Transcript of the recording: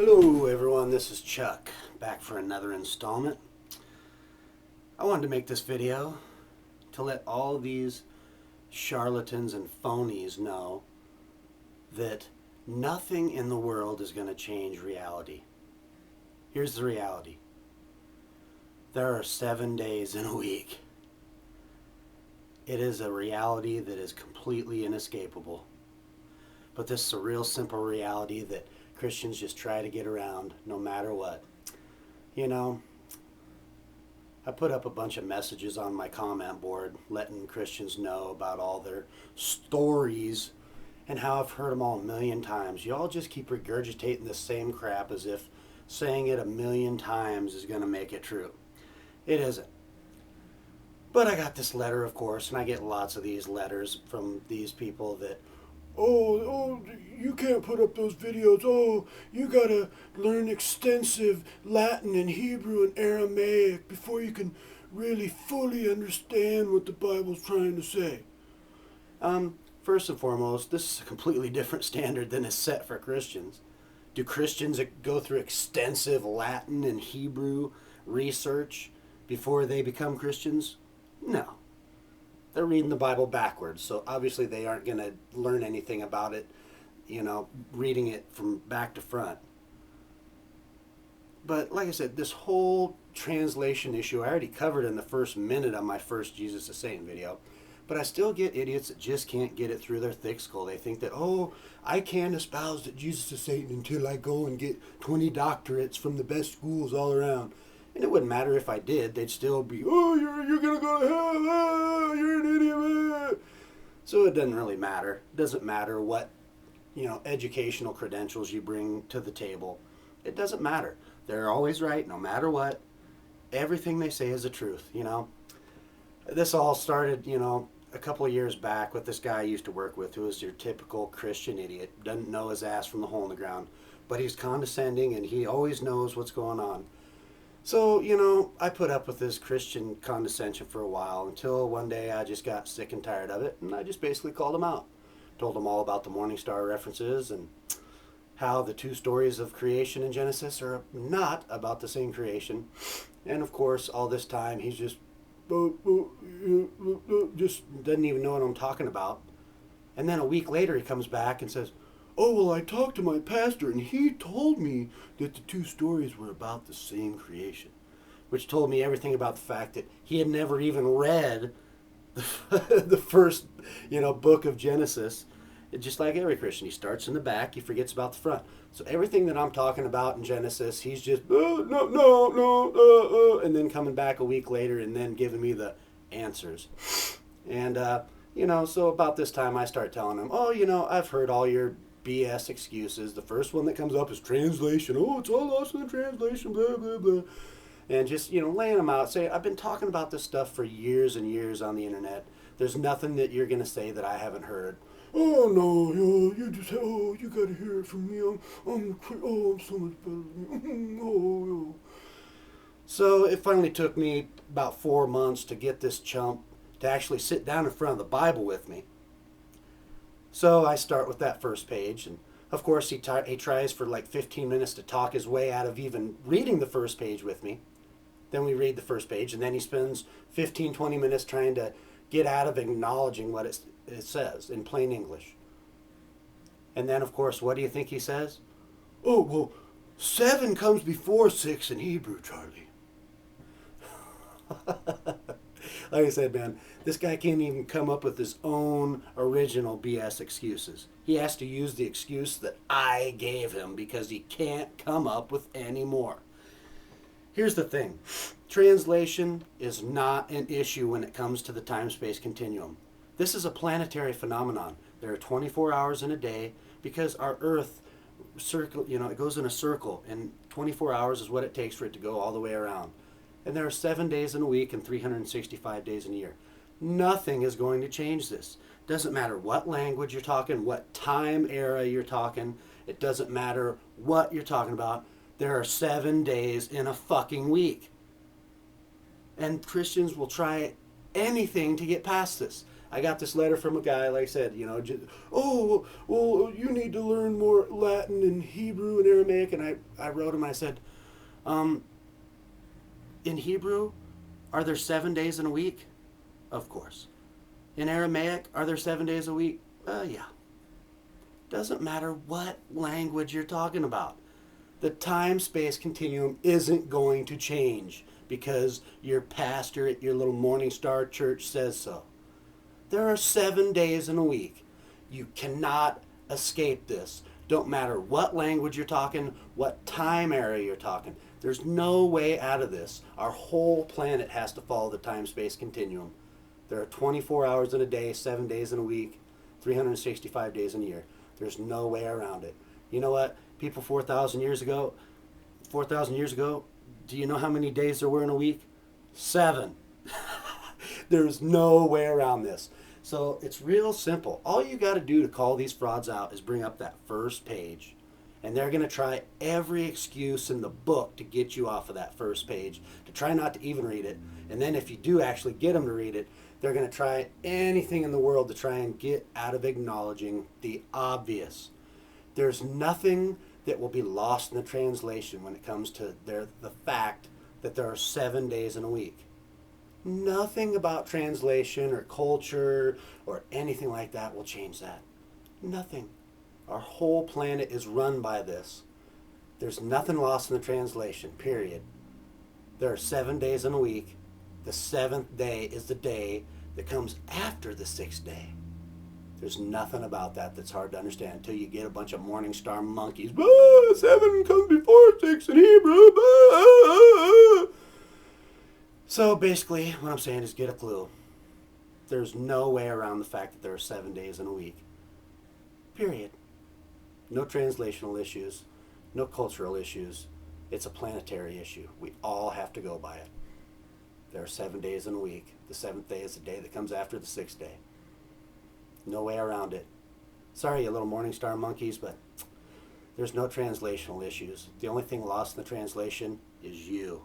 Hello everyone, this is Chuck, back for another installment. I wanted to make this video to let all these charlatans and phonies know that nothing in the world is going to change reality. Here's the reality. There are 7 days in a week. It is a reality that is completely inescapable. But this is a real simple reality that Christians just try to get around no matter what. You know, I put up a bunch of messages on my comment board letting Christians know about all their stories and how I've heard them all a million times. You all just keep regurgitating the same crap as if saying it a million times is going to make it true. It isn't. But I got this letter, of course, and I get lots of these letters from these people that, oh, you can't put up those videos. Oh, you gotta learn extensive Latin and Hebrew and Aramaic before you can really fully understand what the Bible's trying to say. First and foremost, this is a completely different standard than is set for Christians. Do Christians go through extensive Latin and Hebrew research before they become Christians? No. They're reading the Bible backwards, so obviously they aren't going to learn anything about it, reading it from back to front. But like I said, this whole translation issue I already covered in the first minute of my first Jesus is Satan video. But I still get idiots that just can't get it through their thick skull. They think that, I can't espouse that Jesus is Satan until I go and get 20 doctorates from the best schools all around. And it wouldn't matter if I did. They'd still be, you're going to go to hell. You're an idiot. So it doesn't really matter. It doesn't matter what, educational credentials you bring to the table. It doesn't matter. They're always right no matter what. Everything they say is the truth, This all started, a couple of years back with this guy I used to work with who was your typical Christian idiot. Doesn't know his ass from the hole in the ground. But he's condescending and he always knows what's going on. So, I put up with this Christian condescension for a while until one day I just got sick and tired of it, and I just basically called him out. Told him all about the Morning Star references and how the two stories of creation in Genesis are not about the same creation. And of course, all this time he's just doesn't even know what I'm talking about. And then a week later he comes back and says, I talked to my pastor and he told me that the two stories were about the same creation, which told me everything about the fact that he had never even read the first, book of Genesis. It's just like every Christian. He starts in the back, he forgets about the front. So everything that I'm talking about in Genesis, he's just, no, and then coming back a week later and then giving me the answers. And, so about this time I start telling him, I've heard all your BS excuses. The first one that comes up is translation. It's all lost in the translation, blah, blah, blah. And just, laying them out. Say, I've been talking about this stuff for years and years on the internet. There's nothing that you're going to say that I haven't heard. No, you just, you got to hear it from me. I'm so much better than you. So it finally took me about 4 months to get this chump to actually sit down in front of the Bible with me. So I start with that first page, and of course he tries for like 15 minutes to talk his way out of even reading the first page with me. Then we read the first page, and then he spends 15, 20 minutes trying to get out of acknowledging what it says in plain English. And then, of course, what do you think he says? 7 comes before 6 in Hebrew, Charlie. Like I said, man, this guy can't even come up with his own original BS excuses. He has to use the excuse that I gave him because he can't come up with any more. Here's the thing. Translation is not an issue when it comes to the time-space continuum. This is a planetary phenomenon. There are 24 hours in a day because our Earth it goes in a circle, and 24 hours is what it takes for it to go all the way around. And there are 7 days in a week and 365 days in a year. Nothing is going to change this. Doesn't matter what language you're talking, what time era you're talking. It doesn't matter what you're talking about. There are 7 days in a fucking week. And Christians will try anything to get past this. I got this letter from a guy, like I said, oh, well, you need to learn more Latin and Hebrew and Aramaic. And I wrote him, I said, um, in Hebrew, are there 7 days in a week? Of course. In Aramaic, are there 7 days a week? Yeah. Doesn't matter what language you're talking about. The time-space continuum isn't going to change because your pastor at your little Morning Star church says so. There are 7 days in a week. You cannot escape this. Don't matter what language you're talking, what time area you're talking. There's no way out of this. Our whole planet has to follow the time-space continuum. There are 24 hours in a day, 7 days in a week, 365 days in a year. There's no way around it. You know what? People 4,000 years ago, do you know how many days there were in a week? 7. There's no way around this. So it's real simple. All you got to do to call these frauds out is bring up that first page. And they're going to try every excuse in the book to get you off of that first page, to try not to even read it. And then if you do actually get them to read it, they're going to try anything in the world to try and get out of acknowledging the obvious. There's nothing that will be lost in the translation when it comes to the fact that there are 7 days in a week. Nothing about translation or culture or anything like that will change that. Nothing. Our whole planet is run by this. There's nothing lost in the translation, period. There are 7 days in a week. The 7th day is the day that comes after the 6th day. There's nothing about that that's hard to understand until you get a bunch of Morning Star monkeys. 7 comes before 6 in Hebrew. So basically, what I'm saying is get a clue. There's no way around the fact that there are 7 days in a week. Period. No translational issues, no cultural issues. It's a planetary issue. We all have to go by it. There are 7 days in a week. The 7th day is the day that comes after the 6th day. No way around it. Sorry, you little Morning Star monkeys, but there's no translational issues. The only thing lost in the translation is you.